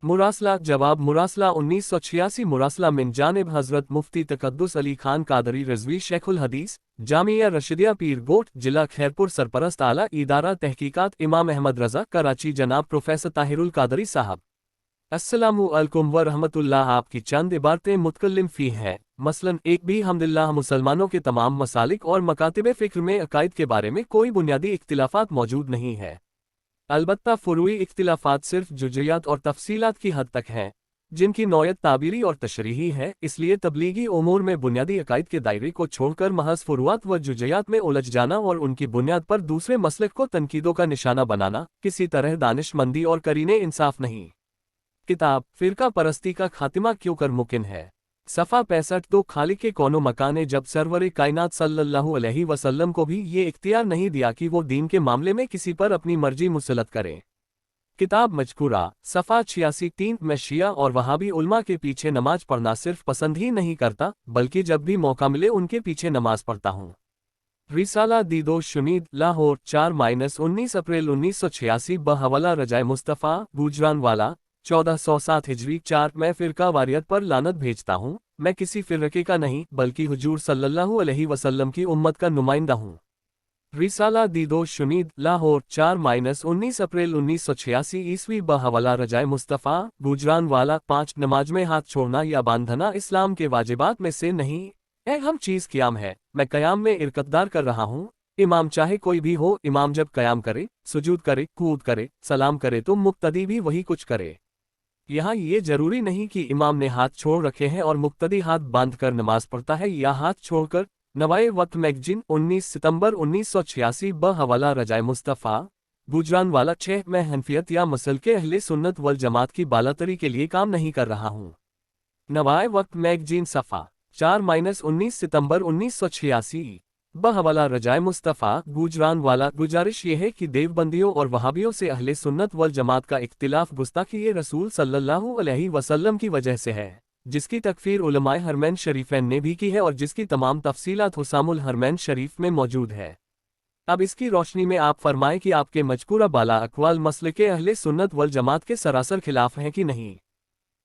मुरासला जवाब मुरासला 1986 मुरासला मिन जानिब हज़रत मुफ्ती तक़द्दुस अली खान कादरी रिज़वी शेखुल हदीस जामिया रशिदिया पीर गोट जिला खैरपुर सरपरस्त आला इदारा तहकीकात इमाम अहमद रज़ा कराची जनाब प्रोफेसर ताहिरुल कादरी साहब। अस्सलामु अलैकुम व रहमतुल्लाह। आपकी चंद इबारतें मुतकल्लिम फ़ी है। मसलन एक भी हम्दुलिल्लाह मुसलमानों के तमाम मसालिक और मकातिब फ़िक्र में अकायद के बारे में कोई बुनियादी इख्तिलाफ़ात मौजूद नहीं है। अलबत्ता फ़ुरूई इख्तिलाफ़ात सिर्फ जुज़इयात और तफ़सीलात की हद तक हैं, जिनकी नौयत ताबीरी और तशरीही है। इसलिए तबलीगी उमूर में बुनियादी अकायद के दायरे को छोड़कर महज फ़ुरूआत व जुज़इयात में उलझ जाना और उनकी बुनियाद पर दूसरे मसलक को तनकीदों का निशाना बनाना किसी तरह दानिशमंदी और करीने इंसाफ नहीं। किताब फ़िरका परस्ती का खात्मा क्यों कर मुमकिन है। सफ़ा 65। तो खालिक के कौनो मकाने जब सरवर कायनात सल्लल्लाहु अलैहि वसल्लम को भी ये इख्तियार नहीं दिया कि वो दीन के मामले में किसी पर अपनी मर्जी मुसलत करें। किताब मजकूरा सफ़ा 86। 3 मैं शिया और वहाबी उलमा के पीछे नमाज पढ़ना सिर्फ पसंद ही नहीं करता, बल्कि जब भी मौका मिले उनके पीछे नमाज पढ़ता हूँ। रिसाला दीदो शुनीद लाहौर 4-19 अप्रैल 1986 बहवाला रजाए मुस्तफ़ा गुजरानवाला 1407 हिजरी 4 मैं फ़िरका वारियत पर लानत भेजता हूँ। मैं किसी फ़िरके का नहीं बल्कि हुजूर सल्लल्लाहु अलैहि वसल्लम की उम्मत का नुमाइंदा हूँ। रिसाला दीदो शुनीद लाहौर 4-19 अप्रैल 1986 ईस्वी बहवाला रजाए मुस्तफ़ा गुजरानवाला 5 नमाज में हाथ छोड़ना या बांधना इस्लाम के वाजिबात में से नहीं। अहम चीज़ क़याम है। मैं क़याम में इरकतदार कर रहा हूँ। इमाम चाहे कोई भी हो, इमाम जब क़याम करे, सुजूद करे, कूद करे, सलाम करे तो मुक्तदी भी वही कुछ करे। यहाँ ये जरूरी नहीं कि इमाम ने हाथ छोड़ रखे हैं और मुक्तदी हाथ बांधकर नमाज पढ़ता है या हाथ छोड़कर। नवाए वक्त मैगजीन 19 सितंबर 1986 बहवाला रजाए मुस्तफ़ा गुजरानवाला 6 मैं हनफियत या मसल के अहले सुन्नत वल जमात की बालातरी के लिए काम नहीं कर रहा हूँ। नवाए वक्त मैगजीन सफ़ा 4-19 सितंबर 1986 बहवाला रजाए मुस्तफ़ा गुजरानवाला गुजारिश ये है कि देवबंदियों और वहाबियों से अहले सुन्नत वल जमात का इख्तिलाफ गुस्ताखी रसूल सल्लल्लाहु अलैहि वसल्लम की वजह से है, जिसकी तकफीर उलमाए हरमैन शरीफैन ने भी की है और जिसकी तमाम तफसीलात हुसामुल हरमैन शरीफ में मौजूद है। अब इसकी रोशनी में आप फरमाएं कि आपके मजकूरा बाला अक़वाल मसलके अहले सुन्नत वल जमात के सरासर खिलाफ हैं कि नहीं,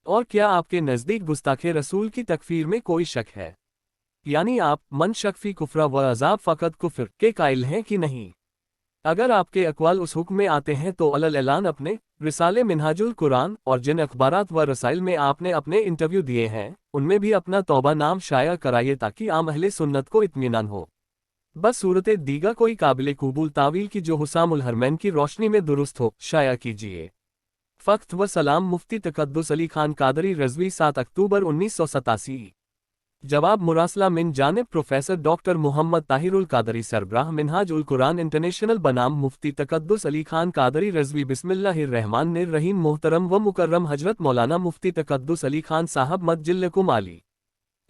और क्या आपके नज़दीक गुस्ताखे रसूल की तकफीर में कोई शक है, यानी आप मन शक्फी कुफ्रा व अजाब फ़कत कुफ्र के कायल हैं कि नहीं। अगर आपके अक़वाल उस हुक्म में आते हैं तो अलल ऐलान अपने रिसाले मिनहाजुल कुरान और जिन अखबारात व रसाइल में आपने अपने इंटरव्यू दिए हैं उनमें भी अपना तौबा नाम शाया कराइए ताकि आम अहले सुन्नत को इत्मीनान हो। बस सूरत दीगा कोई काबिल कबूल तावील की जो हुसामुल हरमैन की रोशनी में दुरुस्त हो शाया कीजिए। फ़ख्त व सलाम मुफ्ती तक़द्दुस अली खान कादरी रिज़वी 7 अक्टूबर 1987। जवाब मुरासला मिन जानिब प्रोफेसर डॉक्टर मोहम्मद ताहिरुल कादरी सरबराह मिनहाज उल कुरान इंटरनेशनल बनाम मुफ्ती तक़द्दुस अली खान कादरी रिज़वी बिस्मिल्लाहिर्रहमानिर्रहीम। मोहतरम व मुकर्रम हजरत मौलाना मुफ्ती तक़द्दुस अली खान साहब मज्जिल्लकुम आली,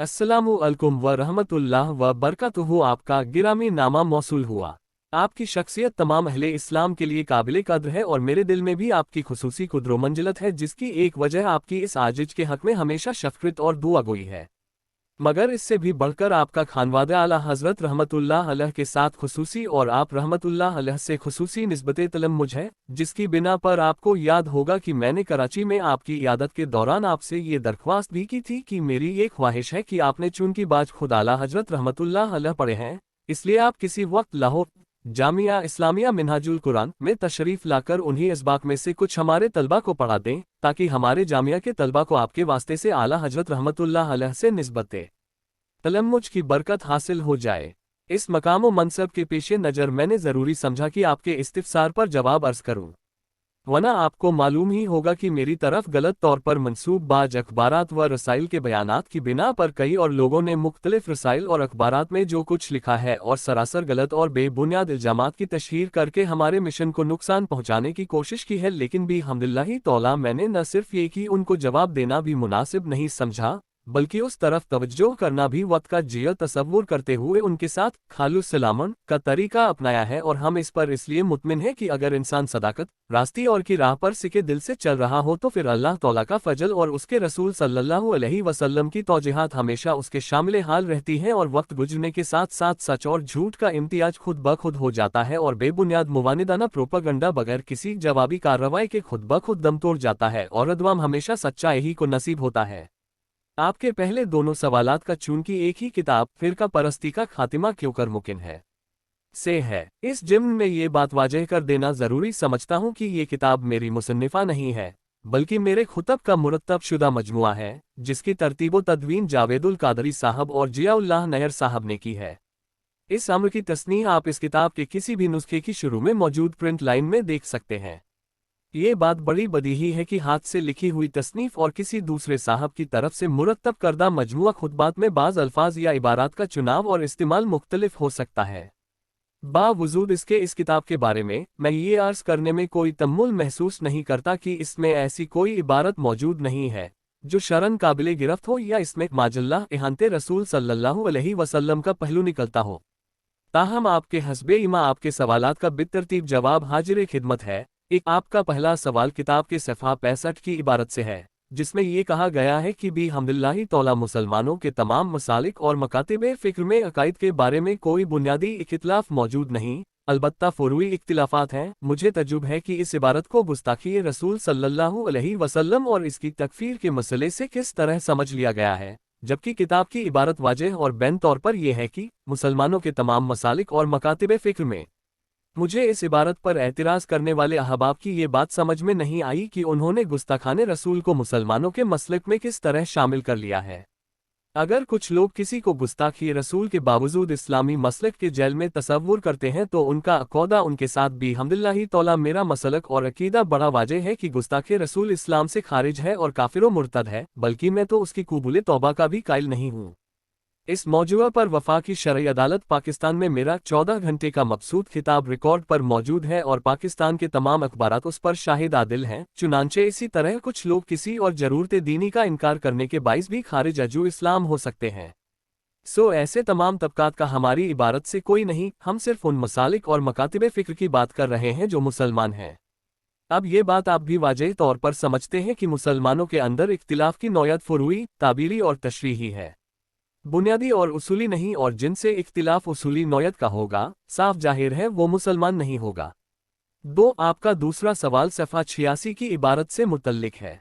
अस्सलामु अलैकुम व रहमतुल्लाह व बरकातुहू। आपका गिरामी नामा मौसूल हुआ। आपकी शख्सियत तमाम अहले इस्लाम के लिए काबिल कद्र है और मेरे दिल में भी आपकी खुसूसी कुद्र मंजिलत है, जिसकी एक वजह आपकी इस आजिज के हक़ में हमेशा शफ़क़त और दुआ गोई है। मगर इससे भी बढ़कर आपका खानवादा आला हज़रत रहमतुल्लाह अलैह के साथ खुसूसी और आप रहमतुल्लाह अलैह से खुसूसी निस्बत तलम्मुज है, जिसकी बिना पर आपको याद होगा कि मैंने कराची में आपकी इयादत के दौरान आपसे ये दरख्वास्त भी की थी कि मेरी ये ख्वाहिश है कि आपने चूंकि बाज खुद आला हज़रत रहमतुल्लाह अलैह पढ़े हैं, इसलिए आप किसी वक्त लाहौर जामिया इस्लामिया मिनहाजुल कुरान में तशरीफ़ लाकर उन्हीं इसबाक में से कुछ हमारे तलबा को पढ़ा दें, ताकि हमारे जामिया के तलबा को आपके वास्ते से आला हज़रत रहमतुल्लाह अलैह से निस्बत तलम्मुज की बरकत हासिल हो जाए। इस मकाम व मनसब के पेश नज़र मैंने ज़रूरी समझा कि आपके इस्तिफ़सार पर जवाब अर्ज़ करूँ, वरना आपको मालूम ही होगा कि मेरी तरफ गलत तौर पर मंसूब बाज अखबारात व रसाइल के बयानात की बिना पर कई और लोगों ने मुख्तलिफ रसाइल और अखबारात में जो कुछ लिखा है और सरासर गलत और बेबुनियाद इल्ज़ामात की तशहीर करके हमारे मिशन को नुकसान पहुँचाने की कोशिश की है। लेकिन भी हम्दुलिल्लाह तौला मैंने न सिर्फ ये कि उनको जवाब देना भी मुनासिब नहीं समझा, बल्कि उस तरफ तवज्जो करना भी वक्त का जिया तसव्वुर करते हुए उनके साथ खालुस सलामन का तरीका अपनाया है। और हम इस पर इसलिए मुतमिन हैं कि अगर इंसान सदाकत, रास्ती और की राह पर सिके दिल से चल रहा हो तो फिर अल्लाह तौला का फजल और उसके रसूल सल्लल्लाहु अलैहि वसल्लम की तौजीहात हमेशा उसके शामिल हाल रहती हैं, और वक्त गुजरने के साथ साथ सच और झूठ का इम्तियाज खुद ब खुद हो जाता है और बेबुनियाद मुवानिदाना प्रोपागंडा बगैर किसी जवाबी कार्रवाई के खुद ब खुद दम तोड़ जाता है, और अदवाम हमेशा सच्चा ही को नसीब होता है। आपके पहले दोनों सवालात का चूंकि एक ही किताब फिरका परस्ती का खातिमा क्यों कर मुमकिन है से है, इस जिम्न में ये बात वाजह कर देना ज़रूरी समझता हूँ कि ये किताब मेरी मुसन्निफ़ा नहीं है, बल्कि मेरे खुतब का मुरत्तब शुदा मजमुआ है, जिसकी तरतीब तदवीन जावेदुल कादरी साहब और जियाउल्लाह नयर साहब ने की है। इस अम्र की तस्नीह आप इस किताब के किसी भी नुस्खे की शुरू में मौजूद प्रिंट लाइन में देख सकते हैं। ये बात बड़ी बदीही है कि हाथ से लिखी हुई तसनीफ और किसी दूसरे साहब की तरफ से मुरत्तब करदा मजमुआ खुतबात में बाज़ अल्फाज या इबारात का चुनाव और इस्तेमाल मुख्तलिफ हो सकता है। बावजूद इसके इस किताब के बारे में मैं ये अर्ज करने में कोई तम्मुल महसूस नहीं करता कि इसमें ऐसी कोई इबारत मौजूद नहीं है जो शरन काबिल गिरफ्त हो या इसमें माजल्लाह इहानते रसूल सल्लल्लाहु अलैहि वसल्लम का पहलू निकलता हो। ताहम आपके हस्बे इमा आपके सवालात का बितरतीब जवाब हाजिर खिदमत है। एक आपका पहला सवाल किताब के सफ़हा 65 की इबारत से है, जिसमें ये कहा गया है कि भी हमदिल्लाही तौला मुसलमानों के तमाम मसालिक और मकातिब फ़िक्र में अकायद के बारे में कोई बुनियादी इख्तिलाफ मौजूद नहीं, अलबत्ता फ़ुरूई इख्तिलाफ़ात हैं। मुझे तजुब है कि इस इबारत को गुस्ताखी रसूल सल्लल्लाहु अलैहि वसल्लम और इसकी तकफ़ीर के मसले से किस तरह समझ लिया गया है, जबकि किताब की इबारत वाज़ेह और बैन तौर पर यह है कि मुसलमानों के तमाम मसालिक और मकातिब फ़िक्र में। मुझे इस इबारत पर एतराज़ करने वाले अहबाब की ये बात समझ में नहीं आई कि उन्होंने गुस्ताखाने रसूल को मुसलमानों के मसलक में किस तरह शामिल कर लिया है। अगर कुछ लोग किसी को गुस्ताखी रसूल के बावजूद इस्लामी मसलक के जेल में तसव्वुर करते हैं तो उनका अक़ौदा उनके साथ भी हमदिल्लाही तौला मेरा मसलक और अकीदा बड़ा वाज़ेह है कि गुस्ताखे रसूल इस्लाम से खारिज है और काफिर व मुर्तद है, बल्कि मैं तो उसकी कबूल तौबा का भी कायल नहीं हूँ। इस मौजूदा पर वफाकी शरई अदालत पाकिस्तान में मेरा 14 घंटे का मबसूत खिताब रिकॉर्ड पर मौजूद है और पाकिस्तान के तमाम अखबारात उस पर शाहिद आदिल हैं। चुनांचे इसी तरह कुछ लोग किसी और ज़रूरत दीनी का इनकार करने के बाइस भी खारिज अजू इस्लाम हो सकते हैं। सो ऐसे तमाम तबकात का हमारी इबारत से कोई नहीं, हम सिर्फ उन मसालिक और मकातिब फ़िक्र की बात कर रहे हैं जो मुसलमान हैं। अब ये बात आप भी वाज़ेह तौर पर समझते हैं कि मुसलमानों के अंदर इख्तिलाफ की नौयत फ़ुरूई, ताबीरी और तशरीही है, बुनियादी और उसूली नहीं, और जिनसे इख्तिलाफ उसूली नौयत का होगा साफ जाहिर है वो मुसलमान नहीं होगा। आपका दूसरा सवाल सफ़हा 86 की इबारत से मुतल्लिक है।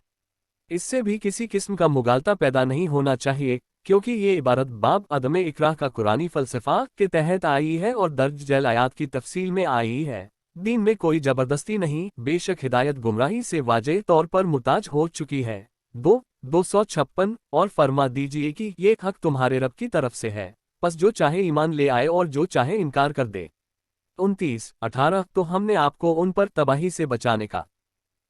इससे भी किसी किस्म का मुगालता पैदा नहीं होना चाहिए, क्योंकि ये इबारत बाब अदम इकराह का कुरानी फ़लसफ़ा के तहत आई है और दर्ज झैल आयात की तफसील में आई है। दीन में कोई ज़बरदस्ती नहीं, बेशक हिदायत गुमराही से वाज़ेह तौर पर मुताज हो चुकी है। 256 और फरमा दीजिए कि ये हक तुम्हारे रब की तरफ से है, बस जो चाहे ईमान ले आए और जो चाहे इनकार कर दे। 29-18 तो हमने आपको उन पर तबाही से बचाने का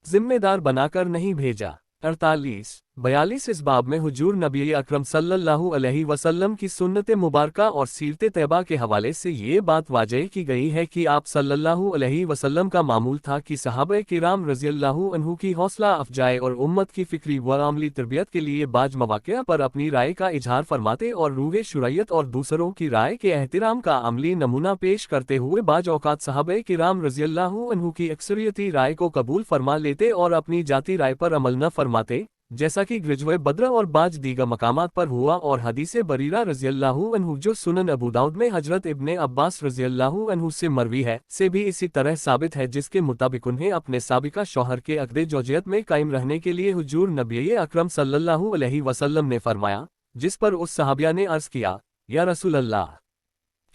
जिम्मेदार बनाकर नहीं भेजा। 48-42 इस बाब में हुजूर नबी अकरम सल्लल्लाहु अलैहि वसल्लम की सुन्नत मुबारका और सीरत तैयबा के हवाले से ये बात वाज़ेह की गई है कि आप सल्लल्लाहु अलैहि वसल्लम का मामूल था कि सहाबा किराम रज़ियल्लाहु अन्हु की हौसला अफजाई और उम्मत की फ़िक्री व अमली तरबियत के लिए बाज मवाक़िया पर अपनी राय का इजहार फरमाते और रूह शुरैयत और दूसरों की राय के एहतराम का अमली नमूना पेश करते हुए बाज औक़ात सहाबा किराम रज़ियल्लाहु अन्हु की अक्सरियती राय को कबूल फरमा लेते और अपनी जाती राय पर अमल न फरमाते, जैसा कि गिरजवे बद्र और बाज दीगर मकामात पर हुआ। और हदीसे बरीरा रज़ियल्लाहु अन्हु जो सुनन अबू दाऊद में हजरत इब्ने अब्बास रज़ियल्लाहु अन्हु से मरवी है, से भी इसी तरह साबित है, जिसके मुताबिक उन्हें अपने साबिका शौहर के अक़दे ज़ौजियत में कायम रहने के लिए हुजूर नबी अकरम सल्लल्लाहु अलैहि वसल्लम ने फरमाया। जिस पर उस सहाबिया ने अर्ज़ किया, या रसूल अल्लाह,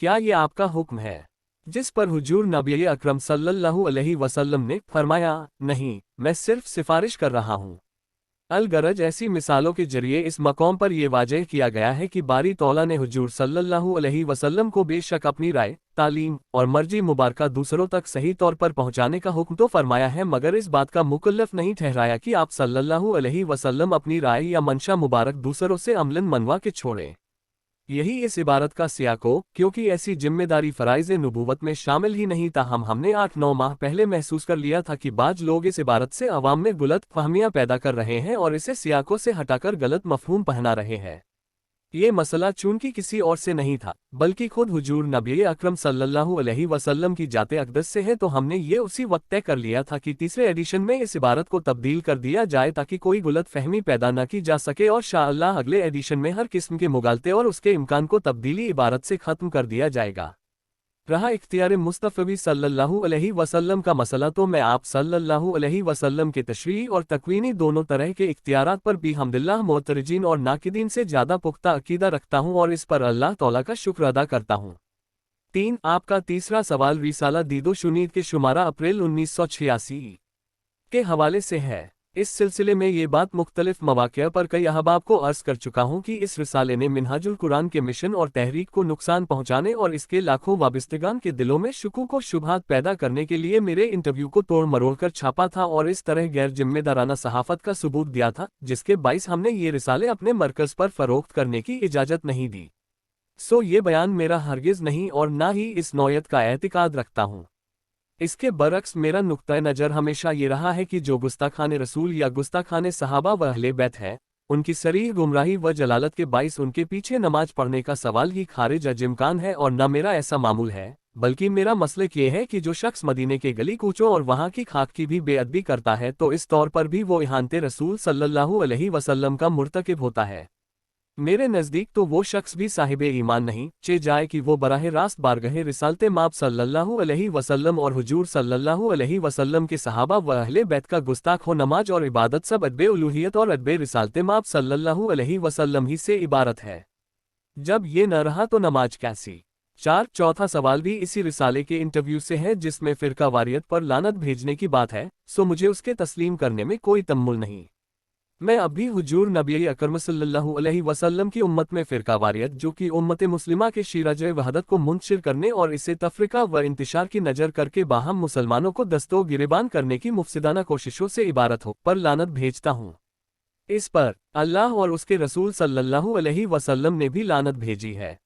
क्या ये आपका हुक्म है? जिस पर हुजूर नबी अकरम सल्लल्लाहु अलैहि वसल्लम ने फरमाया, नहीं, मैं सिर्फ सिफारिश कर रहा हूँ। अलगरज ऐसी मिसालों के जरिए इस मकाम पर यह वाज़ेह किया गया है कि बारी तौला ने हुजूर सल्लल्लाहु अलैहि वसल्लम को बेशक अपनी राय, तालीम और मर्जी मुबारका दूसरों तक सही तौर पर पहुंचाने का हुक्म तो फरमाया है, मगर इस बात का मुकल्लफ नहीं ठहराया कि आप सल्लल्लाहु अलैहि वसल्लम अपनी राय या मंशा मुबारक दूसरों से अमलन मनवा के छोड़ें। यही इस इबारत का सियाको, क्योंकि ऐसी जिम्मेदारी फराइज़ नबूवत में शामिल ही नहीं था। हमने 8-9 माह पहले महसूस कर लिया था कि बाज लोग इस इबारत से अवाम में गलत फहमियां पैदा कर रहे हैं और इसे सियाको से हटाकर गलत मफहूम पहना रहे हैं। ये मसला चूंकि किसी और से नहीं था, बल्कि खुद हुजूर नबी अकरम सल्लल्लाहु अलैहि वसल्लम की जाते अक़दस से है, तो हमने ये उसी वक्त तय कर लिया था कि तीसरे एडिशन में इस इबारत को तब्दील कर दिया जाए ताकि कोई गलत फहमी पैदा न की जा सके, और शाअल्लाह अगले एडिशन में हर किस्म के मुगालते और उसके इम्कान को तब्दीली इबारत से ख़त्म कर दिया जाएगा। रहा इख्तियार मुस्तफ़ी सल्लल्लाहु अलैहि वसल्लम का मसला, तो मैं आप सल्लल्लाहु अलैहि वसल्लम के तशरीह और तकवीनी दोनों तरह के इख्तियारात पर भी हम्दुलिल्लाह मोतरजीन और नाकिदीन से ज़्यादा पुख्ता अकीदा रखता हूँ और इस पर अल्लाह तौला का शुक्र अदा करता हूँ। 3. आपका तीसरा सवाल रिसाला दीदो शुनीद के शुमारा अप्रैल 1986 के हवाले से है। इस सिलसिले में ये बात मुख्तलिफ मवाक़िअ पर कई अहबाब को अर्ज़ कर चुका हूँ कि इस रिसाले ने मिनहाजुल कुरान के मिशन और तहरीक को नुकसान पहुँचाने और इसके लाखों वाबिस्तगान के दिलों में शुकूक व शुबहात पैदा करने के लिए मेरे इंटरव्यू को तोड़ मरोड़ कर छापा था और इस तरह गैर जिम्मेदाराना सहाफ़त का सबूत दिया था, जिसके बाइस हमने ये रिसाले अपने मरकज़ पर फ़रोख्त करने की इजाज़त नहीं दी। ये बयान मेरा हरगिज़ नहीं और ना ही इस नौयत का एतिकाद रखता हूँ। इसके बरक्स मेरा नुक्ता नज़र हमेशा ये रहा है कि जो गुस्ताखाने रसूल या गुस्ताखाने सहाबा व अहले बैत हैं, उनकी सरीह गुमराही व जलालत के बाइस उनके पीछे नमाज पढ़ने का सवाल ही खारिज अजिमकान है, और न मेरा ऐसा मामूल है, बल्कि मेरा मसलक ये है कि जो शख्स मदीने के गली कूचों और वहाँ की खाक की भी बेअदबी करता है तो इस तौर पर भी वो इहानते रसूल सल्लल्लाहु अलैहि वसल्लम का मुर्तकिब होता है। मेरे नज़दीक तो वो शख्स भी साहिबे ईमान नहीं चे जाए कि वो बराह रास्त बारगहे रिसालते माब सल्लल्लाहु अलैहि वसल्लम और हुजूर सल्लल्लाहु अलैहि वसल्लम के सहाबा व अहले बैत का गुस्ताख हो। नमाज और इबादत सब अदबे उलूहियत और अदबे रिसालते माब सल्लल्लाहु अलैहि वसल्लम ही से इबारत है। जब ये न रहा तो नमाज कैसी? 4. चौथा सवाल भी इसी रिसाले के इंटरव्यू से है, जिसमें फ़िरका वारियत पर लानत भेजने की बात है, मुझे उसके तस्लीम करने में कोई तम्मुल नहीं। मैं अब भी हुजूर नबी अकरम सल्लल्लाहु अलैहि वसल्लम की उम्मत में फ़िरका वारियत, जो कि उम्मत मुस्लिमा के शीराज वहदत को मुंतशिर करने और इसे तफरीका व इंतशार की नज़र करके बाहम मुसलमानों को दस्तो गिरेबान करने की मुफसिदाना कोशिशों से इबारत हो, पर लानत भेजता हूँ। इस पर अल्लाह और उसके रसूल सल्लल्लाहु अलैहि वसल्लम ने भी लानत भेजी है।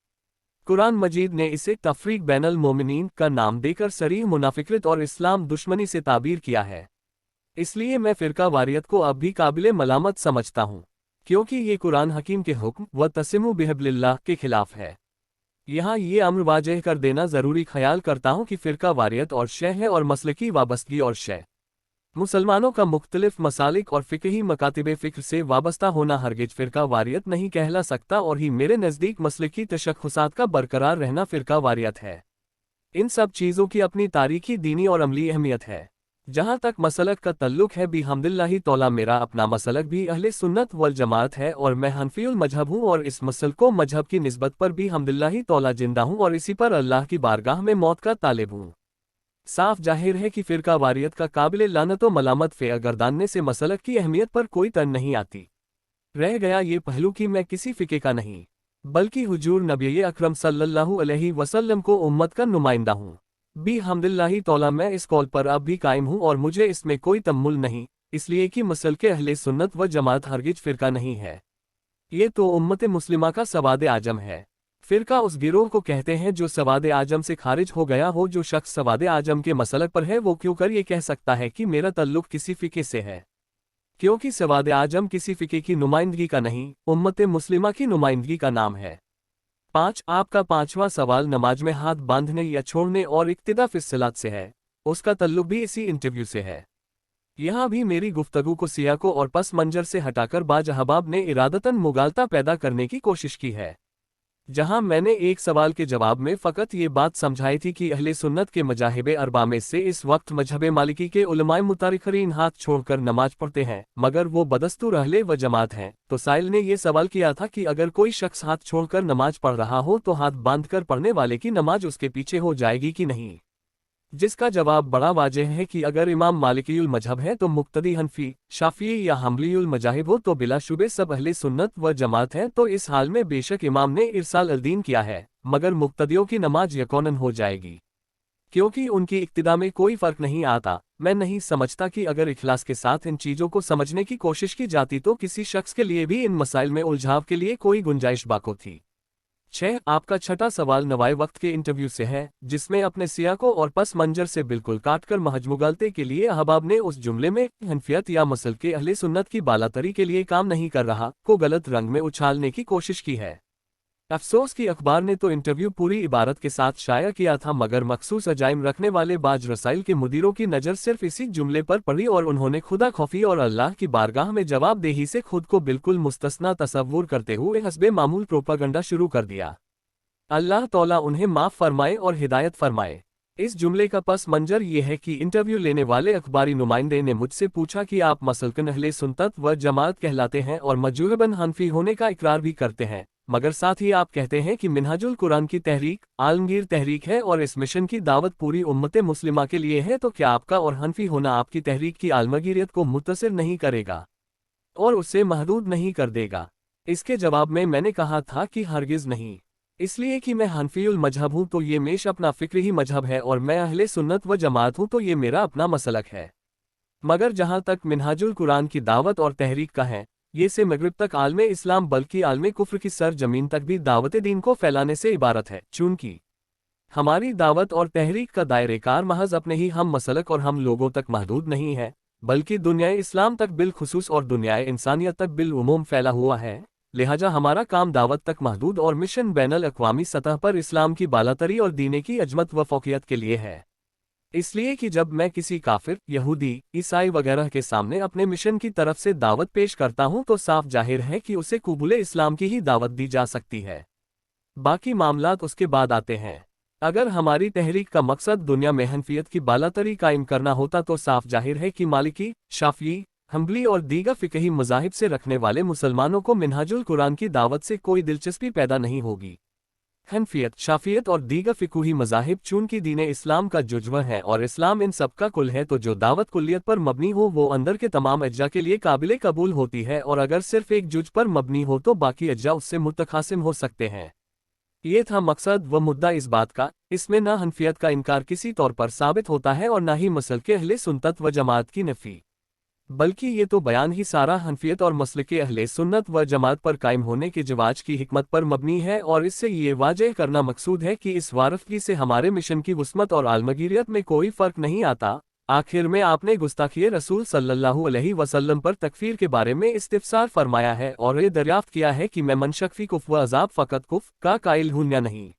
कुरान मजीद ने इसे तफरीक बैनल मोमिनीन का नाम देकर सरीह मुनाफिकत और इस्लाम दुश्मनी से ताबीर किया है। इसलिए मैं फ़िरका वारियत को अब भी काबिले मलामत समझता हूँ, क्योंकि ये कुरान हकीम के हुक्म व तस्मु बिहब्लिल्लाह के खिलाफ है। यहाँ ये अम्र वाजह कर देना ज़रूरी ख्याल करता हूँ कि फ़िरका वारियत और शय है और मसलकी वाबस्तगी और शय। मुसलमानों का मुख्तलिफ मसालिक और फ़िक़ही मकातिब फ़िक्र से वाबस्ता होना हरगिज फ़िरका वारियत नहीं कहला सकता, और ही मेरे नज़दीक मसलकी तशख़्ख़ुसात का बरकरार रहना फ़िरका वारियत है। इन सब चीज़ों की अपनी तारीख़ी, दीनी और अमली अहमियत है। जहाँ तक मसलक का तल्लुक़ है भी हम्दुलिल्लाह तौला मेरा अपना मसलक भी अहले सुन्नत वल जमात है, और मैं हनफीउल मजहब हूँ और इस मसल को मजहब की निस्बत पर भी हम्दुलिल्लाह तौला जिंदा हूँ और इसी पर अल्लाह की बारगाह में मौत का तालिब हूँ। साफ जाहिर है कि फ़िरका वारियत का काबिल लानत व मलामत फ़े गर्दानने से मसलक की अहमियत पर कोई तन नहीं आती। रह गया ये पहलू कि मैं किसी फ़िक़े का नहीं, बल्कि हुजूर नबी अकरम सल्लल्लाहु अलैहि वसल्लम को उम्मत का नुमाइंदा हूँ। भी हम्दुलिल्लाह तौला मैं इस कौल पर अब भी कायम हूँ और मुझे इसमें कोई तम्मुल नहीं, इसलिए कि मसल के अहले सुन्नत व जमात हरगिज फ़िरका नहीं है। ये तो उम्मत मुस्लिमा का सवाद आजम है। फ़िरका उस गिरोह को कहते हैं जो सवाद आजम से खारिज हो गया हो। जो शख्स सवाद आजम के मसलक पर है वो क्यों कर ये कह सकता है कि मेरा तल्लुक़ किसी फ़िक़े से है, क्योंकि सवाद आजम किसी फ़िक़े की नुमाइंदगी का नहीं, उम्मत मुस्लिमा की नुमाइंदगी का नाम है। 5. आपका पांचवा सवाल नमाज में हाथ बांधने या छोड़ने और इक्तिदा फिस्सलात से है। उसका तल्लुक़ भी इसी इंटरव्यू से है। यहाँ भी मेरी गुफ्तगू को सियाको और पस मंजर से हटाकर बाज अहबाब ने इरादतन मुगालता पैदा करने की कोशिश की है। जहाँ मैंने एक सवाल के जवाब में फ़कत ये बात समझाई थी कि अहले सुन्नत के मजाहिब अरबा में से इस वक्त मजहब मालिकी के उलमाए मुतारिखरीन हाथ छोड़कर नमाज पढ़ते हैं, मगर वो बदस्तूर अहले व जमात हैं। तो साइल ने यह सवाल किया था कि अगर कोई शख्स हाथ छोड़कर नमाज पढ़ रहा हो तो हाथ बांधकर पढ़ने वाले की नमाज उसके पीछे हो जाएगी कि नहीं, जिसका जवाब बड़ा वाज़ेह है कि अगर इमाम मालिकीयुल मजहब है तो मुक्तदी हनफी, शाफ़िई या हम्बलीयुल मजाहिब हो तो बिलाशुबे सब अहले सुन्नत व जमात हैं। तो इस हाल में बेशक इमाम ने इरसाल अल-दीन किया है, मगर मुक्तदियों की नमाज यक़ीनन हो जाएगी, क्योंकि उनकी इक्तिदा में कोई फ़र्क नहीं आता। मैं नहीं समझता कि अगर इखलास के साथ इन चीज़ों को समझने की कोशिश की जाती तो किसी शख्स के लिए भी इन मसाइल में उलझाव के लिए कोई गुंजाइश बाको थी। 6 आपका छठा सवाल नवाए वक्त के इंटरव्यू से है, जिसमें अपने सियाकों और पस मंजर से बिल्कुल काटकर महज मुगालते के लिए अहबाब ने उस जुमले में हनफियत या मसल के अहले सुन्नत की बालातरी के लिए काम नहीं कर रहा को गलत रंग में उछालने की कोशिश की है। अफसोस की अखबार ने तो इंटरव्यू पूरी इबारत के साथ शाया किया था, मगर मखसूस अजाइम रखने वाले बाज रसाइल के मुदीरों की नज़र सिर्फ इसी जुमले पर पड़ी और उन्होंने खुदा खौफी और अल्लाह की बारगाह में जवाबदेही से खुद को बिल्कुल मुस्तस्ना तसव्वुर करते हुए हस्बे मामूल प्रोपागंडा शुरू कर दिया। अल्लाह तौला उन्हें माफ़ फरमाए और हिदायत फरमाए। इस जुमले का पस मंजर ये है कि इंटरव्यू लेने वाले अखबारी नुमाइंदे ने मुझसे पूछा कि आप मसलकन अहले सुन्नत व जमात कहलाते हैं और मजहबन हनफी होने का इकरार भी करते हैं, मगर साथ ही आप कहते हैं कि मिनहाजुल कुरान की तहरीक आलमगीर तहरीक है और इस मिशन की दावत पूरी उम्मत मुस्लिमा के लिए है, तो क्या आपका और हनफी होना आपकी तहरीक की आलमगीरियत को मुत्तसिर नहीं करेगा और उससे महदूद नहीं कर देगा? इसके जवाब में मैंने कहा था कि हरगिज़ नहीं, इसलिए कि मैं हनफीउल मजहब हूँ तो ये मेश अपना फ़िक्र ही मजहब है और मैं अहले सुन्नत व जमात हूँ तो ये मेरा अपना मसलक है। मगर जहाँ तक मिनहाजुल कुरान की दावत और तहरीक का है, ये से मगरिब तक आलमे इस्लाम बल्कि आलमे कुफ्र की सर जमीन तक भी दावत दीन को फैलाने से इबारत है। चूंकि हमारी दावत और तहरीक का दायरे कार महज अपने ही हम मसलक और हम लोगों तक महदूद नहीं है, बल्कि दुनिया इस्लाम तक बिलखुसूस और दुनिया इंसानियत तक बिलउमूम फैला हुआ है, लिहाजा हमारा काम दावत तक महदूद और मिशन बैनल अक़वामी सतह पर इस्लाम की बालातरी और दीने की अजमत व फ़ौक़ियत के लिए है। इसलिए कि जब मैं किसी काफिर, यहूदी, ईसाई वगैरह के सामने अपने मिशन की तरफ से दावत पेश करता हूं तो साफ जाहिर है कि उसे कबूले इस्लाम की ही दावत दी जा सकती है। बाकी मामलात उसके बाद आते हैं। अगर हमारी तहरीक का मकसद दुनिया में हनफियत की बालातरी कायम करना होता तो साफ जाहिर है कि मालिकी, शाफी, हम्बली और दीगर फ़िक़ही मज़ाहिब से रखने वाले मुसलमानों को मिनहाजुल कुरान की दावत से कोई दिलचस्पी पैदा नहीं होगी। हनफियत, शाफियत और दीगर फ़िक़ही मज़ाहिब चूंकि दीन इस्लाम का जुज़व है और इस्लाम इन सब का कुल है, तो जो दावत कुल्लियत पर मबनी हो वो अंदर के तमाम अज्जा के लिए काबिल कबूल होती है, और अगर सिर्फ एक जुज़ पर मबनी हो तो बाकी अज्जा उससे मुतखासिम हो सकते हैं। ये था मकसद व मुद्दा इस बात का। इसमें न हनफियत का इनकार किसी तौर पर साबित होता है और न ही मसल के अहले सुन्नत व जमात की नफ़ी, बल्कि ये तो बयान ही सारा हनफियत और मसल के अहले सुन्नत व जमात पर कायम होने के जवाज की हिकमत पर मबनी है, और इससे ये वाज़ेह करना मकसूद है कि इस वारफगी से हमारे मिशन की वुस्मत और आलमगीरियत में कोई फ़र्क नहीं आता। आखिर में आपने गुस्ताखी रसूल सल्लल्लाहु अलैहि वसल्लम पर तकफीर के बारे में इस्तिफ़सार फरमाया है और ये दरियाफ्त किया है कि मैं मनशक्फ़ी कुफ़ व अज़ाब फ़कत कुफ़ का कायल हूँ या नहीं।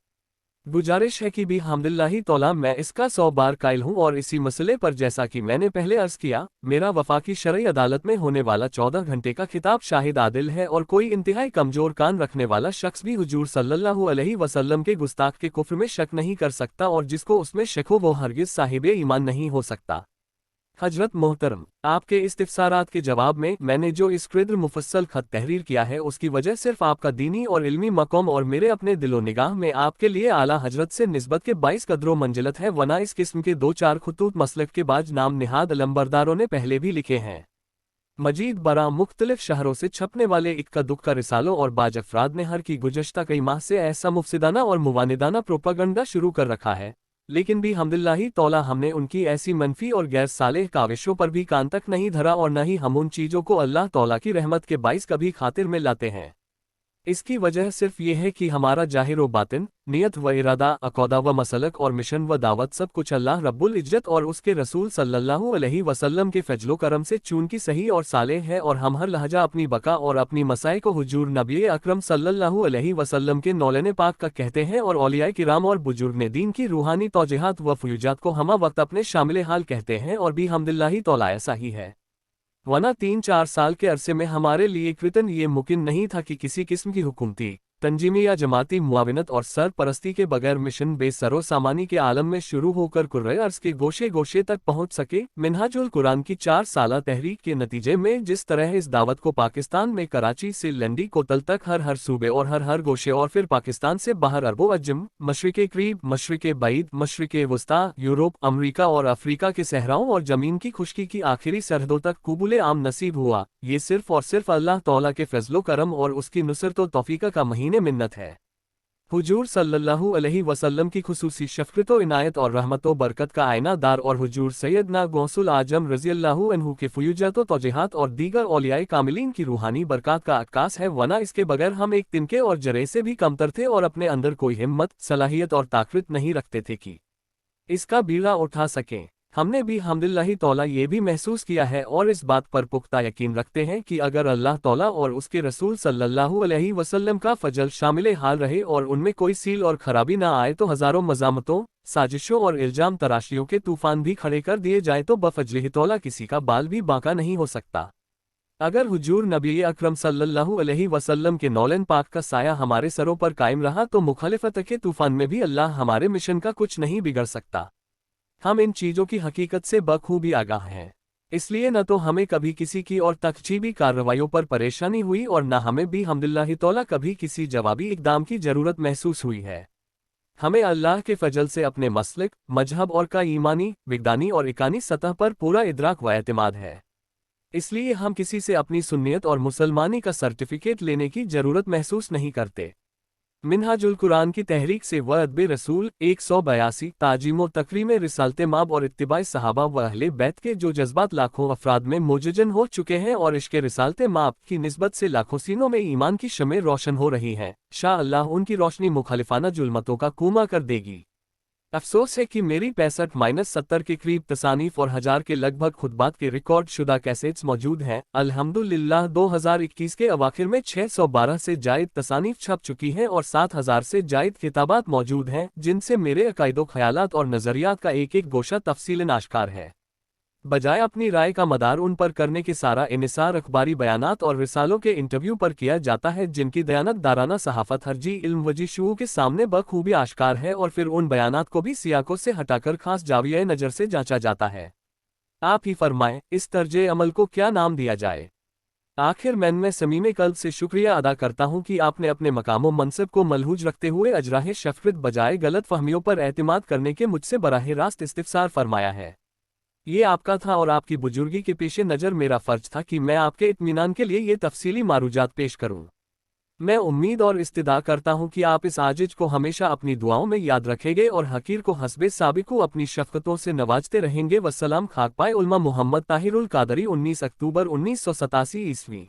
गुजारिश है कि भी हमदुलिल्लाह तौला मैं इसका 100 बार कायल हूँ, और इसी मसले पर जैसा कि मैंने पहले अर्ज़ किया, मेरा वफाकी शरई अदालत में होने वाला 14 घंटे का खिताब शाहिद आदिल है, और कोई इंतहाई कमज़ोर कान रखने वाला शख्स भी हुजूर सल्लल्लाहु अलैहि वसल्लम के गुस्ताख के कुफ्र में शक नहीं कर सकता, और जिसको उसमें शक हो वो हरगिज़ साहिबे ईमान नहीं हो सकता। हजरत मोहतरम, आपके इस्तिफ़सारात के जवाब में मैंने जो इस क़द्र मुफस्सल ख़त तहरीर किया है उसकी वजह सिर्फ आपका दीनी और इल्मी मक़ाम और मेरे अपने दिलो निगाह में आपके लिए आला हजरत से निस्बत के 22 कदरों मंजिलत है, वरना इस किस्म के 2-4 खुतूत मसलक के बाज नाम निहाद अलम्बरदारों ने पहले भी लिखे हैं। मजीद बरा मुख्तलिफ शहरों से छपने वाले इक्का दुक्का रिसालों और बाज अफराद ने हर की गुज़श्ता कई माह से ऐसा मुफसिदाना और मुवानिदाना प्रोपागंडा शुरू कर रखा है, लेकिन भी हमदुलिल्लाह तौला हमने उनकी ऐसी मनफी और गैर सालेह काविशों पर भी कान तक नहीं धरा, और न ही हम उन चीज़ों को अल्लाह तौला की रहमत के बाइस कभी खातिर में लाते हैं। इसकी वजह सिर्फ ये है कि हमारा जाहिर व बातिन, नियत व इरादा, अक़ीदा व मसलक और मिशन व दावत सब कुछ अल्लाह रब्बुल इज्जत और उसके रसूल सल्लल्लाहु अलैहि वसल्लम के फजलो करम से चूंकि सही और सालेह है, और हम हर लहजा अपनी बका और अपनी मसाए को हुजूर नबी अकरम सल्लल्लाहु अलैहि वसल्लम के नौलन पाक का कहते हैं, और औलियाए किराम और बुजुर्ग ने दीन की रूहानी तौजीहात व फ़ुयूजात को हमा वक्त अपने शामिल हाल कहते हैं, और भी हमदुलिल्लाह तौला ऐसा ही है। वरना 3-4 साल के अरसे में हमारे लिए कृतन ये मुमकिन नहीं था कि किसी किस्म की हुकूमती, तंजीमी या जमाती मुआविनत और सरपरस्ती के बगैर मिशन बेसरो सामानी के आलम में शुरू होकर कुर्रे अर्ज़ के गोशे गोशे तक पहुँच सके। मिनहाजुल कुरान की 4 साला तहरीक के नतीजे में जिस तरह इस दावत को पाकिस्तान में कराची से लंडी कोतल तक हर सूबे और हर गोशे और फिर पाकिस्तान से बाहर अरबो अजम, मशरिक़े करीब, मशरिक़े बईद, मशरिक़े वस्ता, यूरोप, अमरीका और अफ्रीका के सहराओं और ज़मीन की खुश्की की आखिरी सरहदों तक कबूले आम नसीब हुआ, ये सिर्फ और सिर्फ अल्लाह तौला के फजलो करम और उसकी नुसरत व तौफीक का महीने मिन्नत है। हुजूर सल्लल्लाहु अलैहि वसल्लम की खुसूसी शफ़क़त व इनायत और रहमत व बरकत का आईना दार और हुजूर सैयदना गौसुल आजम रज़ियल्लाहु अन्हु के फ़ुयूजात व तौजीहात और दीगर औलियाए कामिलीन की रूहानी बरक़ात का अक्कास है, वरना इसके बगैर हम एक तिनके और जरे से भी कमतर थे और अपने अंदर कोई हिम्मत, सलाहियत और ताक़त नहीं रखते थे कि इसका बीड़ा उठा सकें। हमने भी हम्दुलिल्लाह तौला ये भी महसूस किया है और इस बात पर पुख्ता यकीन रखते हैं कि अगर अल्लाह तौला और उसके रसूल सल्लल्लाहु अलैहि वसल्लम का फजल शामिल हाल रहे और उनमें कोई सील और खराबी ना आए तो हज़ारों मज़ामतों, साजिशों और इल्जाम तराशियों के तूफान भी खड़े कर दिए जाए तो बफजलिह तौला किसी का बाल भी बांका नहीं हो सकता। अगर हुजूर नबी अकरम सल्लल्लाहु अलैहि वसल्लम के नौलन पाक का साया हमारे सरों पर कायम रहा तो मुखालिफत के तूफान में भी अल्लाह हमारे मिशन का कुछ नहीं बिगड़ सकता। हम इन चीज़ों की हकीकत से बखूबी आगाह हैं, इसलिए न तो हमें कभी किसी की और तकजीबी कार्रवाइयों पर परेशानी हुई और न हमें भी हम्दुलिल्लाह तौला कभी किसी जवाबी इक़दाम की ज़रूरत महसूस हुई है। हमें अल्लाह के फजल से अपने मसलक, मजहब और का ईमानी, विज्ञानी और इकानी सतह पर पूरा इदराक व एतमाद है। इसलिए हम किसी से अपनी सुन्नियत और मुसलमानी का सर्टिफिकेट लेने की ज़रूरत महसूस नहीं करते। मिनहाजुल कुरान की तहरीक से व अदब रसूल 182 ताजीम व तकरीम रिसालत माब और इत्तिबाए सहाबा व अहले बैत के जो जज्बात लाखों अफराद में मुजज्जन हो चुके हैं और इश्क रिसालत माब की निस्बत से लाखों सीनों में ईमान की शमें रोशन हो रही हैं, शाह अल्लाह उनकी रोशनी मुखालिफाना जुल्मतों का कूमा कर देगी। अफसोस है कि मेरी 65-70 के करीब तसानीफ और 1000 के लगभग खुतबात के रिकॉर्ड शुदा कैसेट्स मौजूद हैं। अल्हम्दुलिल्लाह 2021 के अवाखिर में 612 से जायद तसानीफ छप चुकी हैं और 7000 से जायद किताबात मौजूद हैं, जिनसे मेरे अकायदो ख्यालात और नज़रियात का एक एक गोशा तफसीलन आश्कार है। बजाय अपनी राय का मदार उन पर करने के सारा इन्हिसार अखबारी बयानात और रिसालों के इंटरव्यू पर किया जाता है, जिनकी दयानत दाराना सहाफ़त हर्जी इल्म वजीशुओं के सामने बखूबी आश्कार है और फिर उन बयानात को भी सियाकों से हटाकर खास जाविया नज़र से जांचा जाता है। आप ही फरमाएं, इस तर्जे अमल को क्या नाम दिया जाए। आखिर मैं समीमे कल्ब से शुक्रिया अदा करता हूँ कि आपने अपने मकामो मनसब को मलहूज रखते हुए अजराह शफ़क़त बजाय गलत फहमियों पर एतमाद करने के मुझसे बराह रास्त इस्तिफ़सार फरमाया है। ये आपका था और आपकी बुजुर्गी के पेश नज़र मेरा फ़र्ज था कि मैं आपके इत्मीनान के लिए ये तफसीली मारूजात पेश करूं। मैं उम्मीद और इस्तिदा करता हूं कि आप इस आजिज को हमेशा अपनी दुआओं में याद रखेंगे और हकीर को हस्बे साबिक़ु अपनी शफ़क़तों से नवाजते रहेंगे। वस्सलाम। खाकपाए उलमा मोहम्मद ताहिरुल कादरी 19 अक्टूबर 1987 ईस्वी।